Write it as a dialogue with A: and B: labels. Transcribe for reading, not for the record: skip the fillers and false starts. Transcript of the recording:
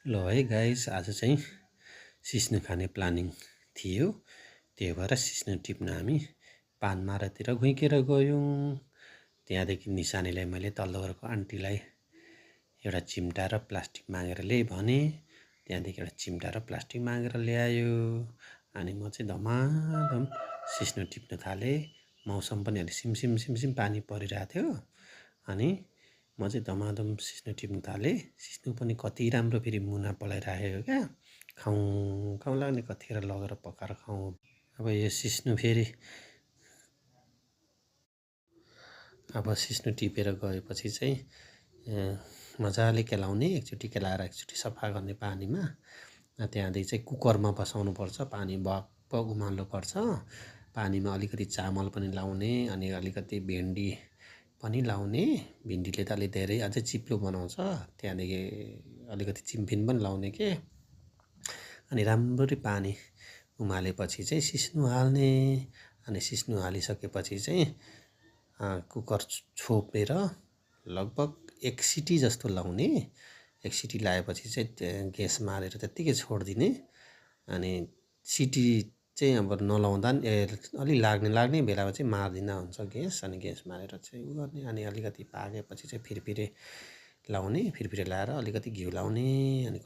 A: ल है गाइस, आज चाहिँ सिस्नु खाने प्लानिङ थियो। त्यही भएर सिस्नु टिप्न हामी पानमारातिर घुइँकेर गयौँ। त्यहाँदेखि निशानीलाई मैले तल्लो घरको आन्टीलाई एउटा चिम्टा र प्लास्टिक मागेर ल्याइ भने। त्यहाँदेखि एउटा चिम्टा र प्लास्टिक मागेर ल्यायो। अनि म चाहिँ धमाधम सिस्नु टिप्न थालेँ। मौसम पनि अलि सिमसिम पानी परिरहेको थियो। अनि म चाहिँ धमाधम सिस्नु टिप्न थालेँ। सिस्नु पनि कति राम्रो फेरि मुना पलाइराखेको क्या। खाउँ खाउँ लाग्ने, कतिखेर लगेर पकाएर खाउँ। अब यो सिस्नु फेरि सिस्नु टिपेर गएपछि चाहिँ मजाले केलाउने, एकचोटि केलाएर एकचोटि सफा गर्ने पानीमा। त्यहाँदेखि चाहिँ कुकरमा बसाउनुपर्छ, पानी भक्क उमाल्नु पर्छ। पानीमा अलिकति चामल पनि लाउने, अनि अलिकति भेन्डी पनि लाउने। भिन्डीले त अलि धेरै अझै चिप्लो बनाउँछ। त्यहाँदेखि अलिकति चिम्फिन पनि लाउने के। अनि राम्ररी पानी उमालेपछि चाहिँ सिस्नु हाल्ने। अनि सिस्नु हालिसकेपछि चाहिँ कुकर छोपेर लगभग 1 सिटी जस्तो लाउने। 1 सिटी लगाएपछि चाहिँ ग्यास मारेर त्यत्तिकै छोडिदिने। अनि सिटी चाहिँ अब नलाउँदा अलि लाग्ने बेलामा चाहिँ मार्दिँदा हुन्छ ग्यास। अनि ग्यास मारेर चाहिँ उ गर्ने। अनि अलिकति पाकेपछि चाहिँ फिरफिरे लाउने, फिरफिरे लाएर अलिकति घिउ लाउने। अनि